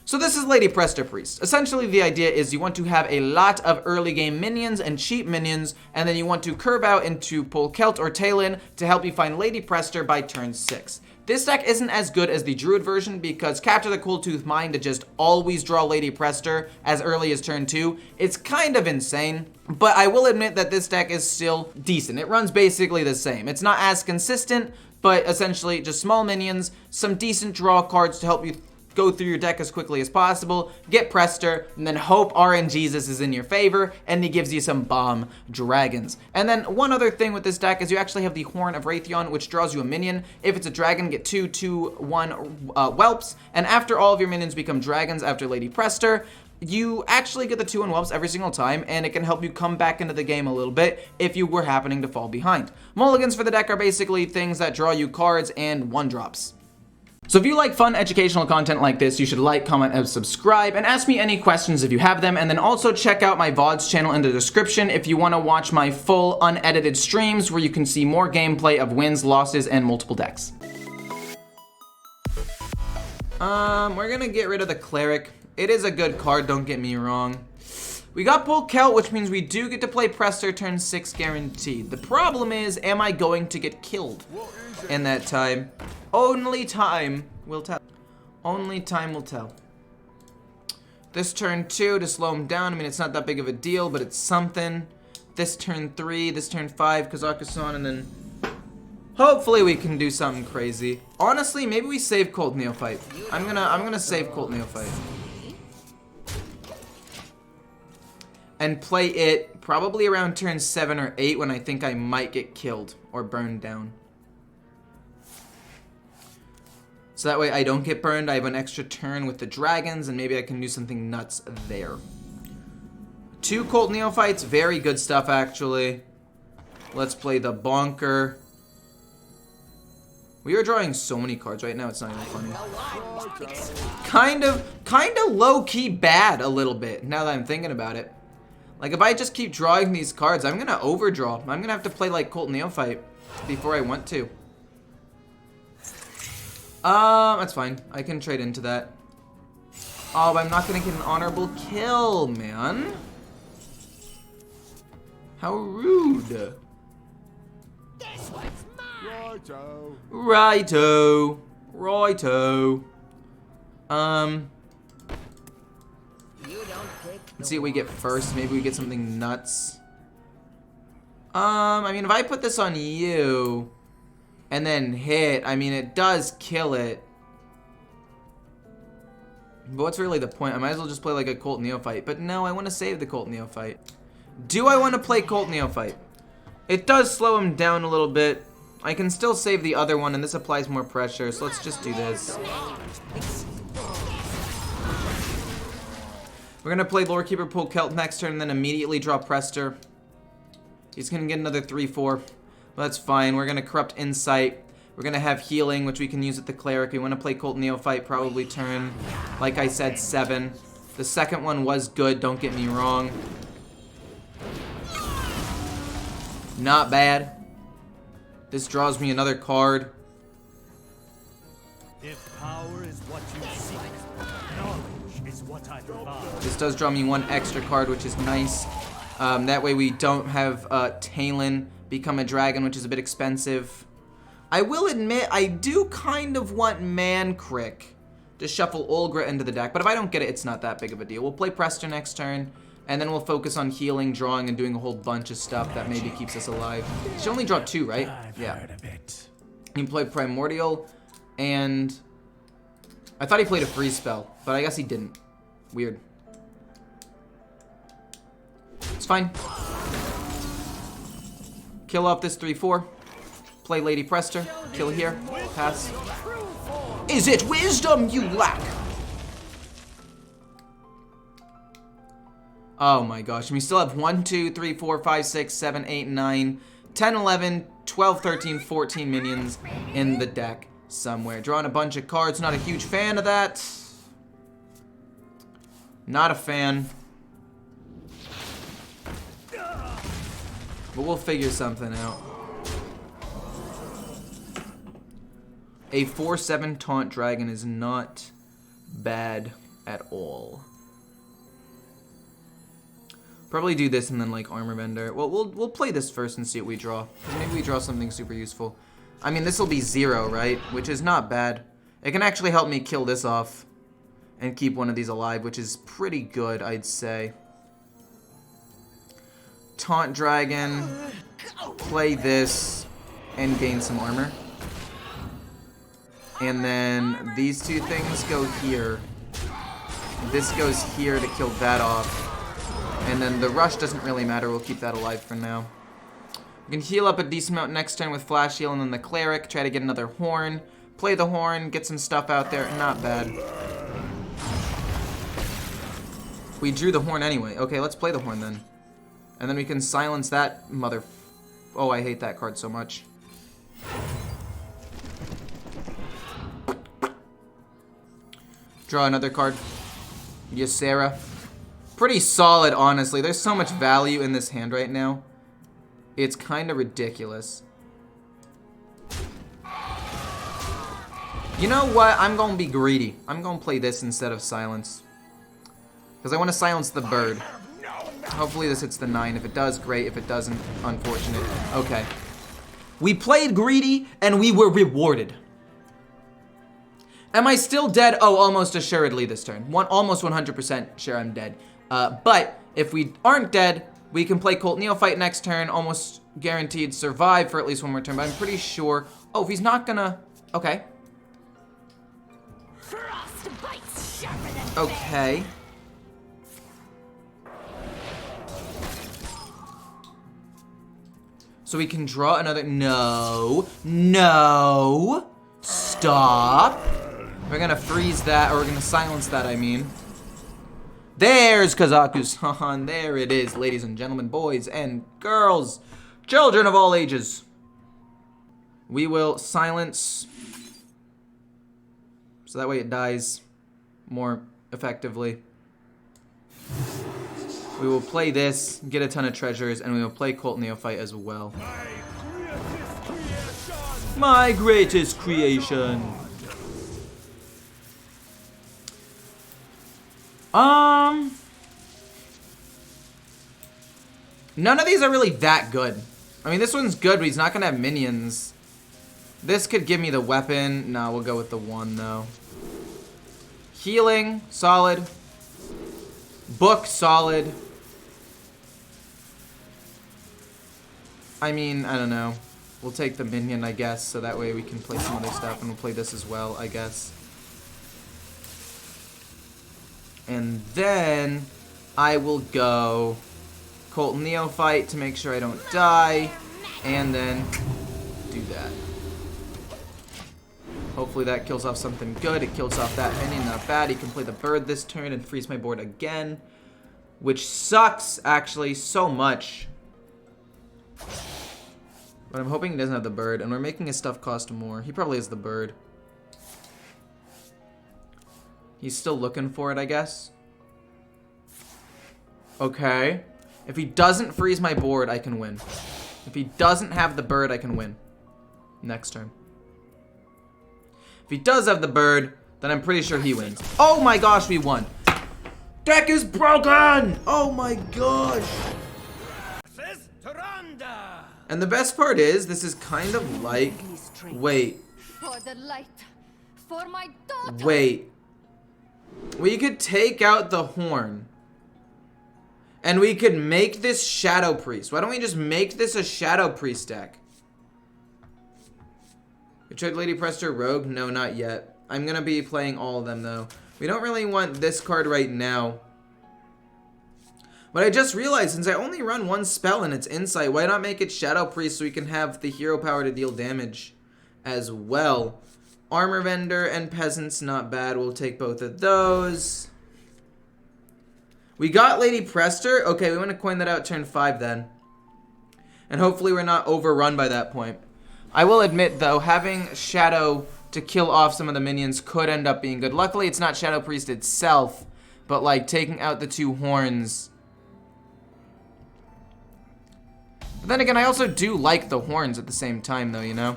So this is Lady Prestor Priest. Essentially the idea is you want to have a lot of early game minions and cheap minions, and then you want to curve out into Polkelt or Talon to help you find Lady Prestor by turn 6. This deck isn't as good as the Druid version because Capture the Cold-Tooth Mind to just always draw Lady Prestor as early as turn 2, it's kind of insane. But I will admit that this deck is still decent. It runs basically the same. It's not as consistent, but essentially just small minions, some decent draw cards to help you go through your deck as quickly as possible, get Prestor, and then hope RNGesus is in your favor, and he gives you some bomb dragons. And then one other thing with this deck is you actually have the Horn of Raytheon, which draws you a minion. If it's a dragon, get 2/2/1 whelps, and after all of your minions become dragons after Lady Prestor, you actually get the 2/1 whelps every single time, and it can help you come back into the game a little bit if you were happening to fall behind. Mulligans for the deck are basically things that draw you cards and 1-drops. So if you like fun educational content like this, you should like, comment, and subscribe, and ask me any questions if you have them, and then also check out my VODs channel in the description if you want to watch my full unedited streams where you can see more gameplay of wins, losses, and multiple decks. We're gonna get rid of the Cleric. It is a good card, don't get me wrong. We got Polkelt, which means we do get to play Prestor turn 6 guaranteed. The problem is, am I going to get killed in that time? Only time will tell. Only time will tell. This turn 2 to slow him down. I mean, it's not that big of a deal, but it's something. This turn 3, this turn 5, KAZAKUSAN, and then hopefully we can do something crazy. Honestly, maybe we save Cold Neophyte. I'm gonna save Cold Neophyte. And play it probably around turn 7 or 8 when I think I might get killed or burned down. So that way I don't get burned, I have an extra turn with the dragons, and maybe I can do something nuts there. 2 Cold Neophytes, very good stuff actually. Let's play the Bonker. We are drawing so many cards right now, it's not even funny. Kind of low-key bad a little bit, now that I'm thinking about it. Like, if I just keep drawing these cards, I'm gonna overdraw. I'm gonna have to play like Cold Neophyte before I want to. That's fine. I can trade into that. Oh, but I'm not gonna get an honorable kill, man. How rude. Righto. Righto. Righto. Let's see what we get first. Maybe we get something nuts. I mean, if I put this on you and then hit, I mean, it does kill it. But what's really the point? I might as well just play like a Colt Neophyte. But no, I want to save the Colt Neophyte. Do I want to play Colt Neophyte? It does slow him down a little bit. I can still save the other one, and this applies more pressure, so let's just do this. We're going to play Lorekeeper Polkelt next turn, and then immediately draw Prestor. He's going to get another 3/4. But that's fine. We're going to Corrupt Insight. We're going to have Healing, which we can use at the Cleric. We want to play Colt Neophyte, probably turn, like I said, 7. The second one was good, don't get me wrong. Not bad. This draws me another card. If power is what you seek, knowledge is what I provide. This does draw me one extra card, which is nice. That way we don't have Talon become a dragon, which is a bit expensive. I will admit, I do kind of want Mankrik to shuffle Olgra into the deck, but if I don't get it, it's not that big of a deal. We'll play Prestor next turn, and then we'll focus on healing, drawing, and doing a whole bunch of stuff that maybe keeps us alive. Should only draw 2, right? Yeah. You can play Primordial, and I thought he played a freeze spell, but I guess he didn't. Weird. It's fine. Kill off this 3/4. Play Lady Prestor. Kill here. Pass. Is it wisdom you lack? Oh my gosh. And we still have 1, 2, 3, 4, 5, 6, 7, 8, 9, 10, 11, 12, 13, 14 minions in the deck somewhere. Drawing a bunch of cards. Not a huge fan of that. Not a fan. But we'll figure something out. A 4/7 Taunt Dragon is not bad. at all. Probably do this and then like armor vendor. Well, we'll play this first and see what we draw. 'Cause maybe we draw something super useful. I mean, this will be 0, right? Which is not bad. It can actually help me kill this off and keep one of these alive, which is pretty good, I'd say. Taunt Dragon, play this, and gain some armor. And then these two things go here. This goes here to kill that off. And then the rush doesn't really matter, we'll keep that alive for now. We can heal up a decent amount next turn with Flash Heal, and then the Cleric, try to get another Horn. Play the Horn, get some stuff out there, not bad. We drew the Horn anyway. Okay, let's play the Horn then. And then we can silence that mother... Oh, I hate that card so much. Draw another card. Yes, Sarah. Pretty solid, honestly. There's so much value in this hand right now. It's kind of ridiculous. You know what? I'm going to be greedy. I'm going to play this instead of silence. Because I want to silence the bird. Hopefully this hits the 9. If it does, great. If it doesn't, unfortunate. Okay. We played greedy, and we were rewarded. Am I still dead? Oh, almost assuredly this turn. Almost 100% sure I'm dead. But if we aren't dead, we can play Colt Neophyte next turn. Almost guaranteed survive for at least one more turn. But I'm pretty sure... Oh, if he's not gonna... Okay. Okay. So we can draw another... No. No. Stop. We're gonna freeze that, or we're gonna silence that, I mean. There's KAZAKUSAN. There it is, ladies and gentlemen, boys and girls, children of all ages. We will silence, so that way it dies more effectively. We will play this, get a ton of treasures, and we will play Colt Neophyte as well. My greatest creation. None of these are really that good. I mean, this one's good, but he's not gonna have minions. This could give me the weapon. No, we'll go with the 1, though. Healing, solid. Book, solid. I mean, I don't know. We'll take the minion, I guess, so that way we can play some other stuff, and we'll play this as well, I guess. And then I will go Colt Neophyte to make sure I don't die, and then do that. Hopefully that kills off something good. It kills off that minion, not bad. He can play the bird this turn and freeze my board again, which sucks, actually, so much. But I'm hoping he doesn't have the bird, and we're making his stuff cost more. He probably has the bird. He's still looking for it, I guess. Okay. If he doesn't freeze my board, I can win. If he doesn't have the bird, I can win. Next turn. If he does have the bird, then I'm pretty sure he wins. Oh my gosh, we won. Deck is broken! Oh my gosh. And the best part is, this is kind of like... Wait. For the light. For my daughter. Wait. We could take out the horn. And we could make this Shadow Priest. Why don't we just make this a Shadow Priest deck? We tried Lady Prestor Rogue? No, not yet. I'm gonna be playing all of them though. We don't really want this card right now. But I just realized, since I only run one spell and it's Insight, why not make it Shadow Priest so we can have the hero power to deal damage as well? Armor Vendor and Peasants, not bad. We'll take both of those. We got Lady Prestor. Okay, we want to coin that out turn 5 then. And hopefully we're not overrun by that point. I will admit, though, having Shadow to kill off some of the minions could end up being good. Luckily, it's not Shadow Priest itself, but, like, taking out the 2 horns. But then again, I also do like the horns at the same time, though, you know?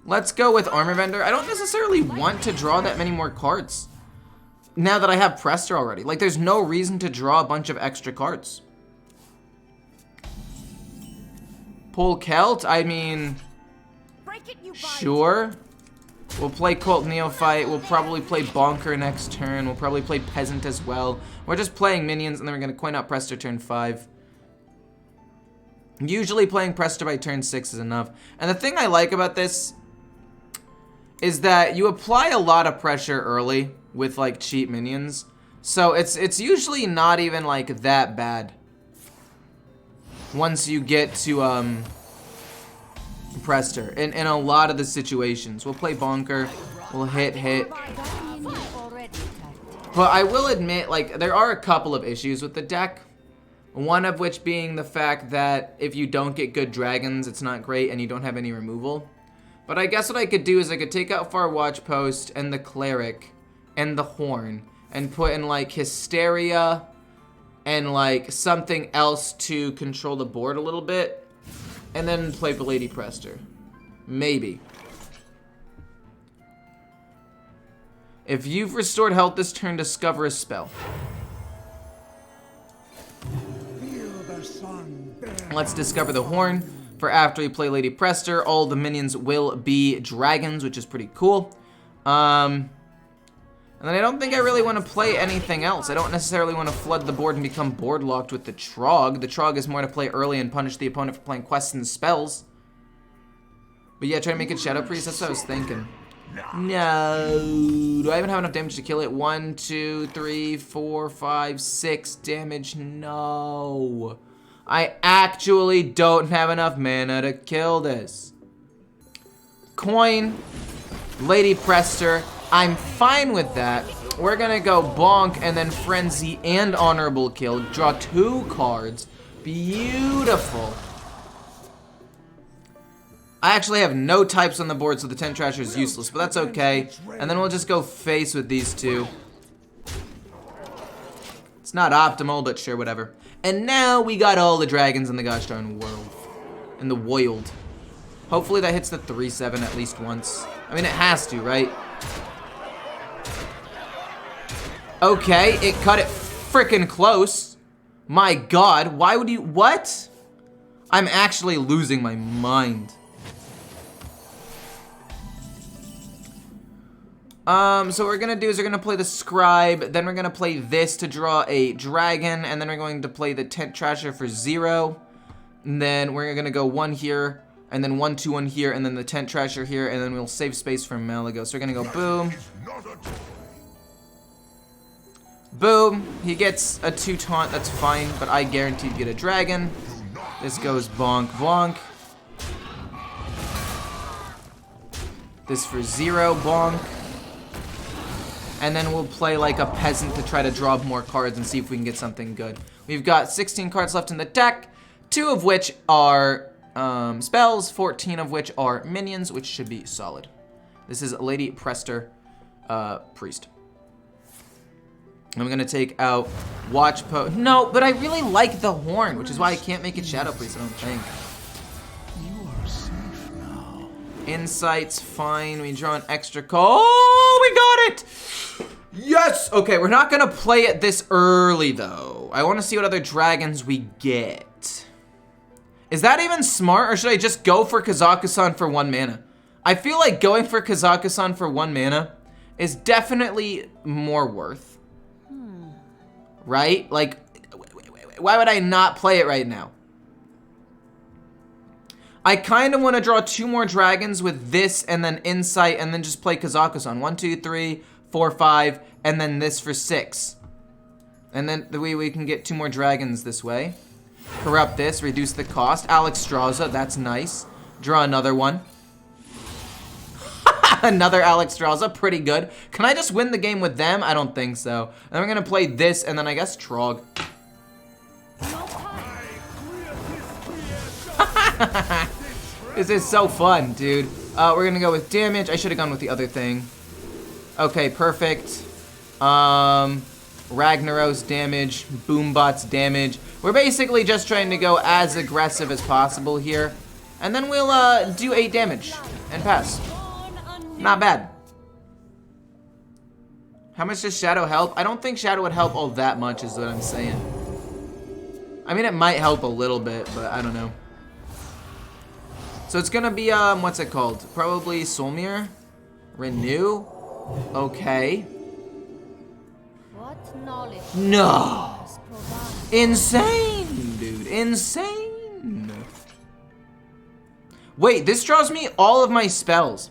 Let's go with Armor Vendor. I don't necessarily want to draw that many more cards. Now that I have Prestor already. Like, there's no reason to draw a bunch of extra cards. Pull Celt? I mean, sure. We'll play Cult Neophyte. We'll probably play Bonker next turn. We'll probably play Peasant as well. We're just playing minions, and then we're going to coin out Prestor turn 5. Usually playing Prestor by turn 6 is enough. And the thing I like about this is that you apply a lot of pressure early with, like, cheap minions. So it's usually not even, like, that bad once you get to, Prestor. In a lot of the situations. We'll play Bonker. We'll hit. But I will admit, like, there are a couple of issues with the deck. One of which being the fact that if you don't get good dragons, it's not great and you don't have any removal. But I guess what I could do is I could take out Far Watch Post and the Cleric and the Horn and put in, like, Hysteria and, like, something else to control the board a little bit. And then play Lady Prestor. Maybe. If you've restored health this turn, discover a spell. Let's discover the Horn. For after we play Lady Prestor, all the minions will be dragons, which is pretty cool. And then I don't think I really want to play anything else. I don't necessarily want to flood the board and become board locked with the Trog. The Trog is more to play early and punish the opponent for playing quests and spells. But yeah, try to make it Shadow Priest. That's what I was thinking. No. Do I even have enough damage to kill it? 1, 2, 3, 4, 5, 6 damage. No. I actually don't have enough mana to kill this. Coin. Lady Prestor. I'm fine with that. We're gonna go Bonk and then Frenzy and Honorable Kill. Draw 2 cards. Beautiful. I actually have no types on the board, so the Tent Trasher is useless, but that's okay. And then we'll just go face with these 2. It's not optimal, but sure, whatever. And now we got all the dragons in the gosh darn world. In the world. Hopefully that hits the 3/7 at least once. I mean, it has to, right? Okay, it cut it frickin' close. My god, why would you, what? I'm actually losing my mind. So what we're gonna do is we're gonna play the Scribe, then we're gonna play this to draw a dragon, and then we're going to play the Tent Trasher for 0. And then we're gonna go 1 here, and then 1, 2, 1 here, and then the Tent Trasher here, and then we'll save space for Malago. So we're gonna go boom. Boom. He gets a 2 taunt, that's fine, but I guaranteed get a dragon. This goes bonk, bonk. This for 0, bonk. And then we'll play like a peasant to try to draw more cards and see if we can get something good. We've got 16 cards left in the deck, 2 of which are spells, 14 of which are minions, which should be solid. This is Lady Prestor, Priest. I'm gonna take out Watch Post. No, but I really like the Horn, which is why I can't make it Shadow Priest, I don't think. You are safe now. Insight's fine. We draw an extra call. Oh, we got it! Yes! Okay, we're not gonna play it this early, though. I wanna see what other dragons we get. Is that even smart, or should I just go for KAZAKUSAN for 1 mana? I feel like going for KAZAKUSAN for 1 mana is definitely more worth. Right? Like, why would I not play it right now? I kind of want to draw 2 more dragons with this and then Insight and then just play KAZAKUSAN. 1, 2, 3, 4, 5, and then this for 6. And then the way we can get 2 more dragons this way. Corrupt this, reduce the cost. Alexstrasza, that's nice. Draw another one. Another Alexstrasza, pretty good. Can I just win the game with them? I don't think so. Then we're gonna play this and then I guess Trog. This is so fun, dude. We're gonna go with damage. I should have gone with the other thing. Okay, perfect. Ragnaros damage, Boombots damage. We're basically just trying to go as aggressive as possible here. And then we'll do 8 damage and pass. Not bad. How much does Shadow help? I don't think Shadow would help all that much is what I'm saying. I mean, it might help a little bit, but I don't know. So it's gonna be, what's it called? Probably Solmir? Renew? Okay. What knowledge No! has provided? Insane, dude. Insane. Wait, this draws me all of my spells.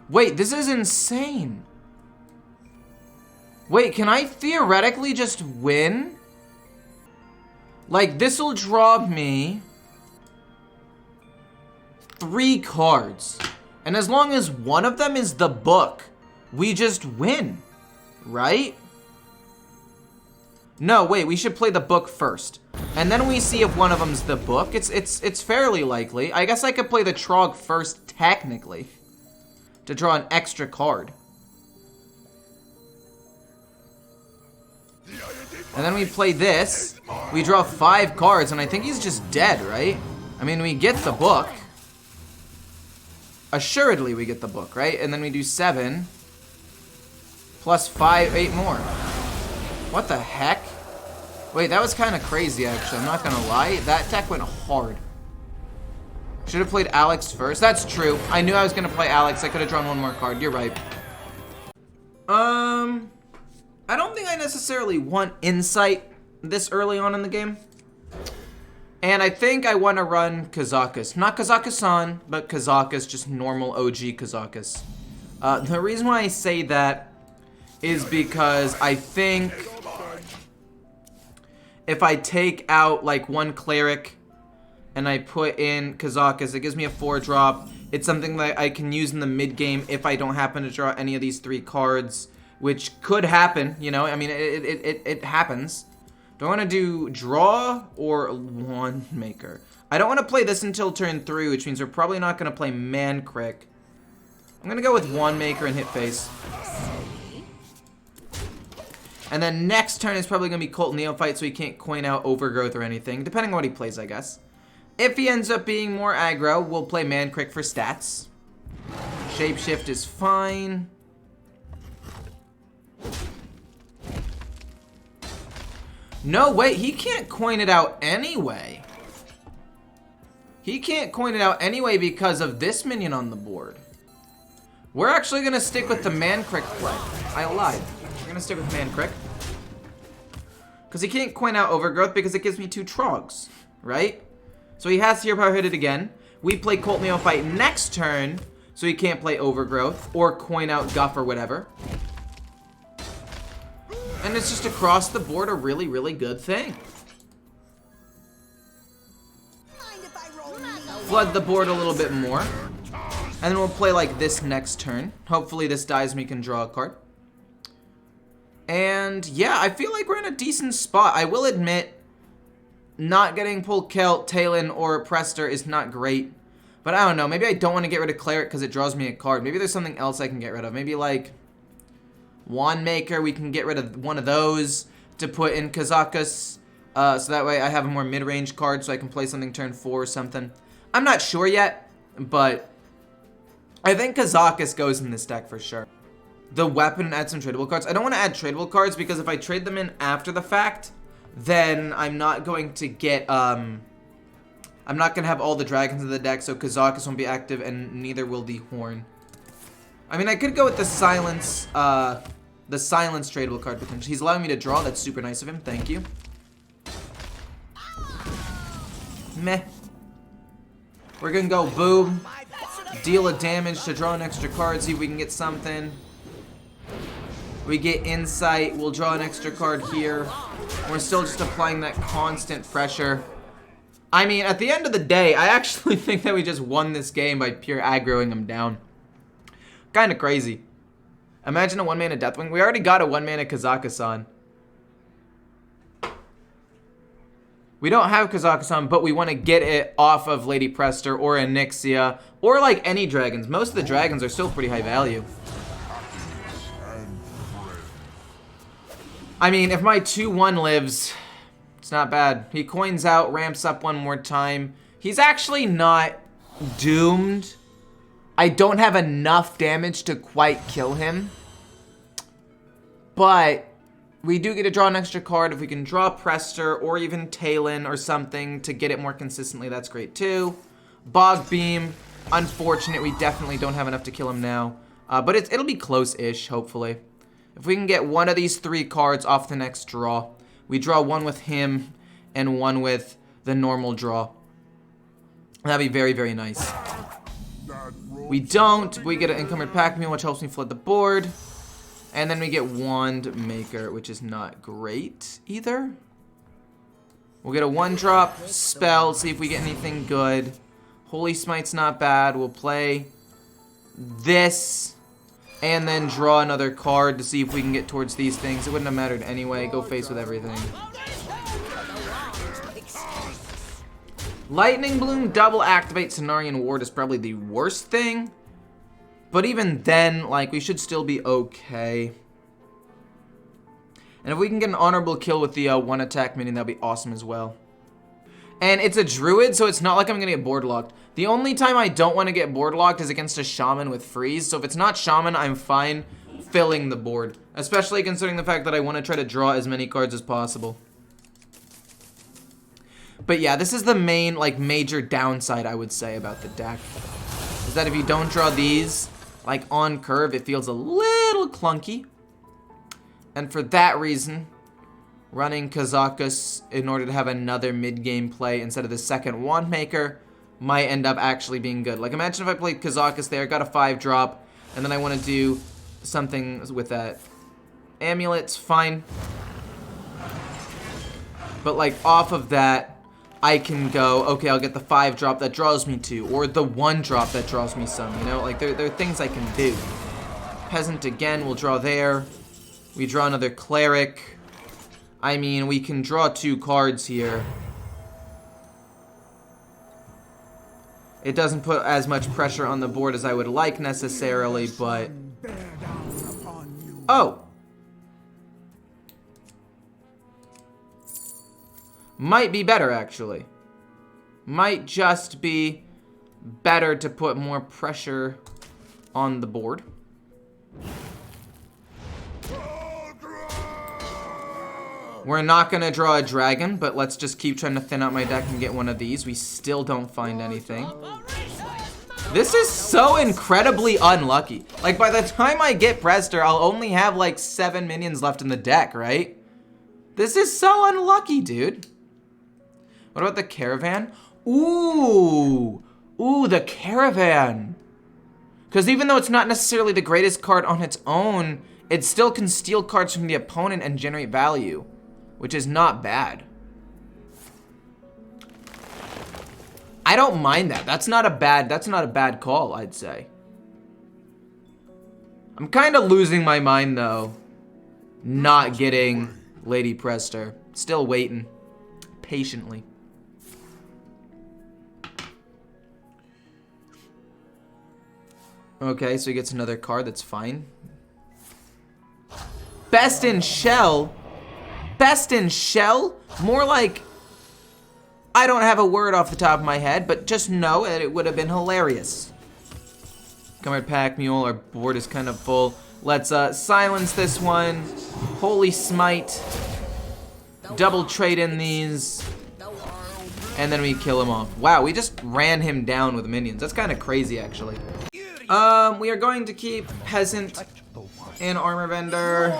Wait, this is insane. Wait, can I theoretically just win? Like, this'll draw me 3 cards. And as long as one of them is the book, we just win, right? No, wait, we should play the book first. And then we see if one of them's the book. It's fairly likely. I guess I could play the Trog first, technically, to draw an extra card. And then we play this. We draw 5 cards, and I think he's just dead, right? I mean, we get the book. Assuredly, we get the book, right? And then we do 7. Plus 5, 8 more. What the heck? Wait, that was kind of crazy, actually. I'm not gonna lie. That deck went hard. Should have played Alex first. That's true. I knew I was gonna play Alex. I could have drawn 1 more card. You're right. I don't think I necessarily want Insight this early on in the game. And I think I want to run Kazakus. Not Kazakusan, but Kazakus, just normal OG Kazakus. The reason why I say that is because I think if I take out like 1 cleric and I put in Kazakus, it gives me a 4-drop. It's something that I can use in the mid game if I don't happen to draw any of these 3 cards, which could happen, you know. I mean, it happens. Do I want to do draw or one maker? I don't want to play this until turn 3, which means we're probably not going to play man crick. I'm going to go with one maker and hit face. And then next turn is probably going to be Cult Neophyte, so he can't coin out Overgrowth or anything, depending on what he plays, I guess. If he ends up being more aggro, we'll play man crick for stats. Shapeshift is fine. No, wait, he can't coin it out anyway. He can't coin it out anyway because of this minion on the board. We're actually going to stick with the man crick play. I lied. We're going to stick with man crick. Because he can't coin out Overgrowth because it gives me 2 Trogs, right? So he has Hero Power Hit it again. We play Cult Neophyte next turn, so he can't play Overgrowth or coin out Guff or whatever. And it's just across the board a really, really good thing. Flood the board a little bit more. And then we'll play like this next turn. Hopefully this dies and we can draw a card. And yeah, I feel like we're in a decent spot. I will admit, not getting Pull Kelt, Talon, or Prestor is not great. But I don't know, maybe I don't want to get rid of Cleric because it draws me a card. Maybe there's something else I can get rid of. Maybe like Wand Maker, we can get rid of one of those to put in Kazakus. So that way I have a more mid-range card so I can play something turn 4 or something. I'm not sure yet, but I think Kazakus goes in this deck for sure. The weapon and add some tradable cards. I don't want to add tradable cards because if I trade them in after the fact, then I'm not going to get, I'm not going to have all the dragons in the deck, so Kazakus won't be active and neither will the Horn. I mean, I could go with the Silence tradable card potentially. He's allowing me to draw. That's super nice of him. Thank you. Meh. We're going to go boom. Deal a damage to draw an extra card. See if we can get something. We get Insight. We'll draw an extra card here. We're still just applying that constant pressure. I mean, at the end of the day, I actually think that we just won this game by pure aggroing him down. Kind of crazy. Imagine a 1-mana Deathwing. We already got a 1-mana Kazakusan. We don't have Kazakusan, but we want to get it off of Lady Prestor or Onyxia or like any dragons. Most of the dragons are still pretty high value. I mean, if my 2-1 lives, it's not bad. He coins out, ramps up one more time. He's actually not doomed I don't have enough damage to quite kill him. But we do get to draw an extra card. If we can draw Prestor or even Talon or something to get it more consistently, that's great too. Bog Beam, unfortunate. We definitely don't have enough to kill him now. But it'll be close-ish, hopefully. If we can get one of these 3 cards off the next draw, we draw one with him and one with the normal draw. That'd be very, very nice. We don't. We get an encumbered pack mule, which helps me flood the board. And then we get Wand Maker, which is not great either. We'll get a 1-drop spell, see if we get anything good. Holy Smite's not bad. We'll play this and then draw another card to see if we can get towards these things. It wouldn't have mattered anyway. Go face with everything. Lightning Bloom double activate Cenarian Ward is probably the worst thing. But even then, like, we should still be okay. And if we can get an honorable kill with the 1-attack minion, that'd be awesome as well. And it's a druid, so it's not like I'm gonna get board locked. The only time I don't want to get board locked is against a shaman with freeze. So if it's not shaman, I'm fine filling the board. Especially considering the fact that I want to try to draw as many cards as possible. But yeah, this is the main, like, major downside I would say about the deck. Is that if you don't draw these, like, on curve, it feels a little clunky. And for that reason, running Kazakus in order to have another mid-game play instead of the second Wand Maker might end up actually being good. Like, imagine if I played Kazakus there, got a 5-drop, and then I want to do something with that. Amulet's fine. But, like, off of that, I can go, okay, I'll get the 5-drop that draws me 2, or the 1-drop that draws me some, you know? Like, there are things I can do. Peasant again, we'll draw there. We draw another Cleric. I mean, we can draw 2 cards here. It doesn't put as much pressure on the board as I would like necessarily, but... Oh! Might be better, actually. Might just be better to put more pressure on the board. We're not going to draw a dragon, but let's just keep trying to thin out my deck and get one of these. We still don't find anything. This is so incredibly unlucky. Like, by the time I get Prestor, I'll only have, like, 7 minions left in the deck, right? This is so unlucky, dude. What about the Caravan? Ooh! Ooh, the Caravan! Because even though it's not necessarily the greatest card on its own, it still can steal cards from the opponent and generate value. Which is not bad. I don't mind that. That's not a bad call, I'd say. I'm kind of losing my mind though. Not getting Lady Prestor. Still waiting. Patiently. Okay, so he gets another card, that's fine. Best in Shell? Best in Shell? More like, I don't have a word off the top of my head, but just know that it would have been hilarious. Encumbered pack mule, our board is kind of full. Let's silence this one. Holy Smite. Double trade in these. And then we kill him off. Wow, we just ran him down with minions. That's kind of crazy, actually. We are going to keep Peasant and Armor Vendor.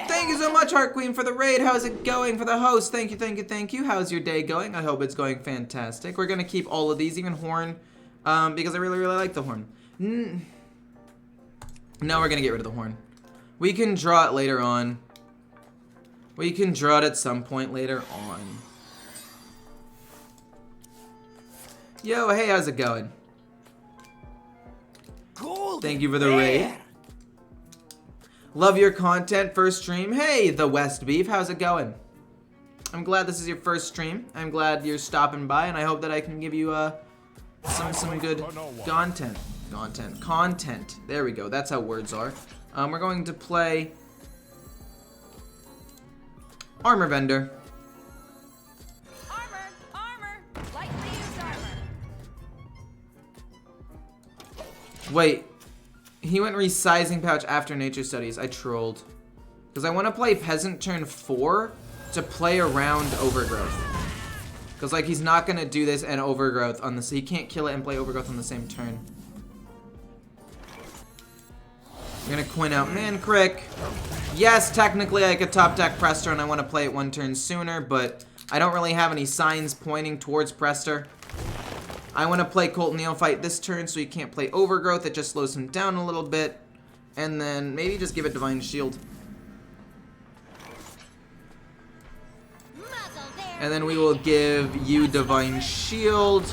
Thank you so much, Heart Queen, for the raid. How's it going? For the host, thank you, thank you, thank you. How's your day going? I hope it's going fantastic. We're gonna keep all of these, even Horn, because I really, really like the Horn. No, we're gonna get rid of the Horn. We can draw it later on. We can draw it at some point later on. Yo, hey, how's it going? Thank you for the raid. Love your content, first stream. Hey, the West Beef, how's it going? I'm glad this is your first stream. I'm glad you're stopping by, and I hope that I can give you some good content. Content. There we go. That's how words are. We're going to play Armor Vendor. Armor! Lightly used armor! Wait. He went resizing pouch after nature studies. I trolled. Because I want to play peasant turn 4 to play around overgrowth. Because like he's not going to do this and overgrowth on this. He can't kill it and play overgrowth on the same turn. I'm going to coin out Mancrick. Yes, technically I could top deck Prestor and I want to play it one turn sooner, but I don't really have any signs pointing towards Prestor. I want to play Colt Neophyte this turn so he can't play Overgrowth. It just slows him down a little bit. And then maybe just give it Divine Shield. And then we will give you Divine Shield.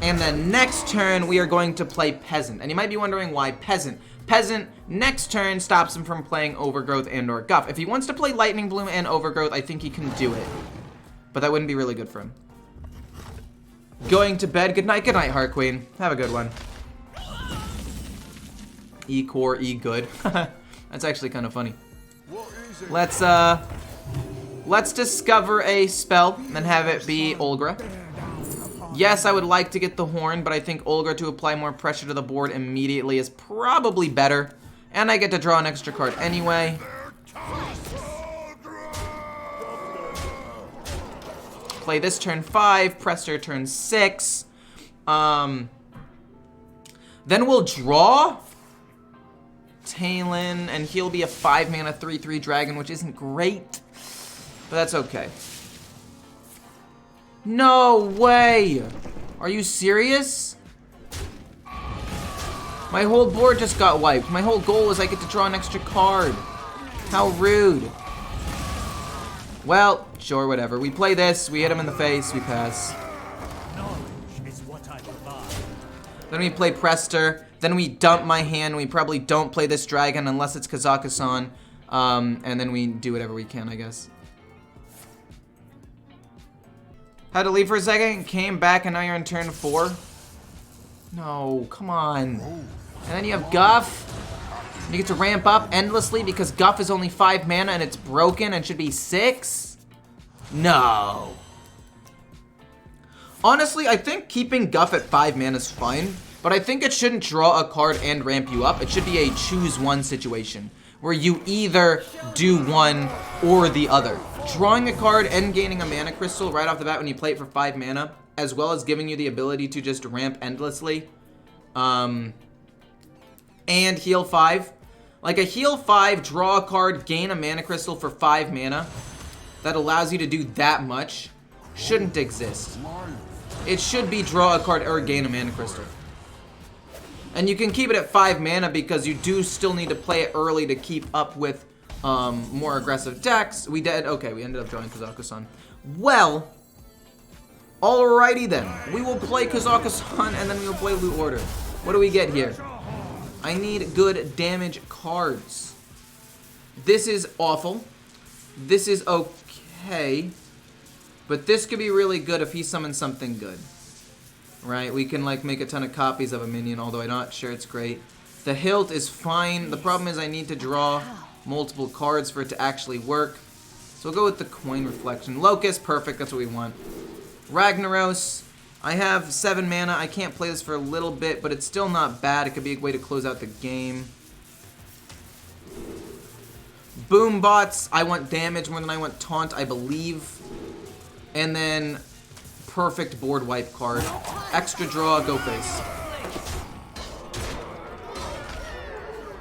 And then next turn, we are going to play Peasant. And you might be wondering why Peasant. Peasant, next turn, stops him from playing Overgrowth and or Guff. If he wants to play Lightning Bloom and Overgrowth, I think he can do it. But that wouldn't be really good for him. Going to bed. Good night, Heart Queen. Have a good one. E-core, E-good. That's actually kind of funny. Let's discover a spell and have it be Olgra. Yes, I would like to get the Horn, but I think Olgra to apply more pressure to the board immediately is probably better. And I get to draw an extra card anyway. Play this turn 5, Prestor turn 6. Then we'll draw Talon, and he'll be a 5-mana 3/3 dragon, which isn't great, but that's okay. No way! Are you serious? My whole board just got wiped. My whole goal was I get to draw an extra card. How rude. Well, sure, whatever. We play this, we hit him in the face, we pass. Then we play Prestor, then we dump my hand, we probably don't play this dragon unless it's KAZAKUSAN, and then we do whatever we can, I guess. Had to leave for a second, came back, and now you're in turn 4? No, come on. And then you have Guff. You get to ramp up endlessly because Guff is only 5 mana and it's broken and should be 6? No. Honestly, I think keeping Guff at 5 mana is fine, but I think it shouldn't draw a card and ramp you up. It should be a choose one situation where you either do one or the other. Drawing a card and gaining a mana crystal right off the bat when you play it for 5 mana, as well as giving you the ability to just ramp endlessly, and heal 5. Like a heal 5, draw a card, gain a mana crystal for 5 mana that allows you to do that much shouldn't exist. It should be draw a card or gain a mana crystal. And you can keep it at 5 mana because you do still need to play it early to keep up with more aggressive decks. We ended up drawing KAZAKUSAN. Well, alrighty then. We will play KAZAKUSAN and then we will play Loot Order. What do we get here? I need good damage cards. This is awful. This is okay. But this could be really good if he summons something good. Right? We can like make a ton of copies of a minion, although I'm not sure it's great. The hilt is fine. The problem is I need to draw multiple cards for it to actually work. So we'll go with the Coin Reflection. Locust, perfect, that's what we want. Ragnaros. I have 7 mana. I can't play this for a little bit, but it's still not bad. It could be a way to close out the game. Boombots. I want damage more than I want taunt, I believe. And then perfect board wipe card. Extra draw, go face.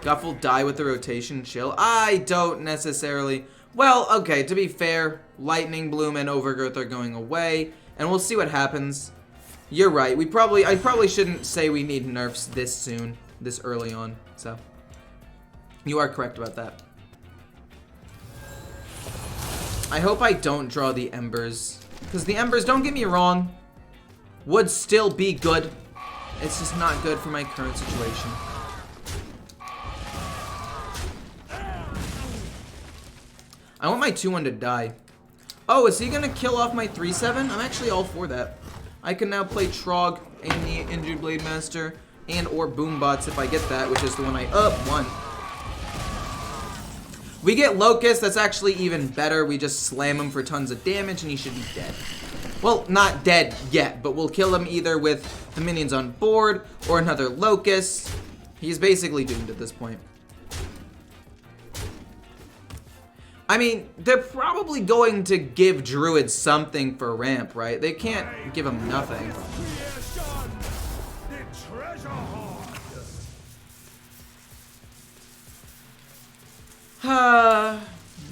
Guff will die with the rotation, chill. I don't necessarily. Well, okay, to be fair, Lightning Bloom and Overgrowth are going away, and we'll see what happens. You're right. I probably shouldn't say we need nerfs this soon, this early on. So, you are correct about that. I hope I don't draw the Embers, because the Embers, don't get me wrong, would still be good. It's just not good for my current situation. I want my 2/1 to die. Oh, is he gonna kill off my 3/7? I'm actually all for that. I can now play Trog and the Injured Blade Master and or Boombots if I get that, which is the one I won. We get Locust, that's actually even better. We just slam him for tons of damage and he should be dead. Well, not dead yet, but we'll kill him either with the minions on board or another Locust. He's basically doomed at this point. I mean, they're probably going to give Druid something for ramp, right? They can't give him nothing.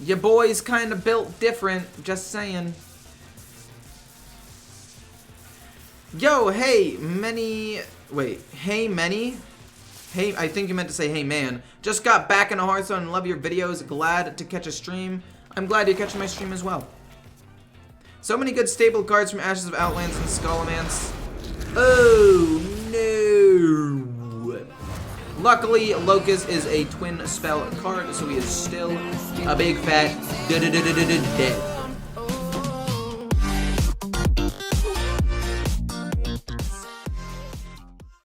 Your boy's kind of built different, just saying. Yo, hey, many... Wait, hey, many? Hey, I think you meant to say hey, man. Just got back into Hearthstone and love your videos. Glad to catch a stream. I'm glad you're catching my stream as well. So many good stable cards from Ashes of Outlands and Skullomance. Oh, no. Luckily, Locust is a twin spell card, so he is still a big fat dead.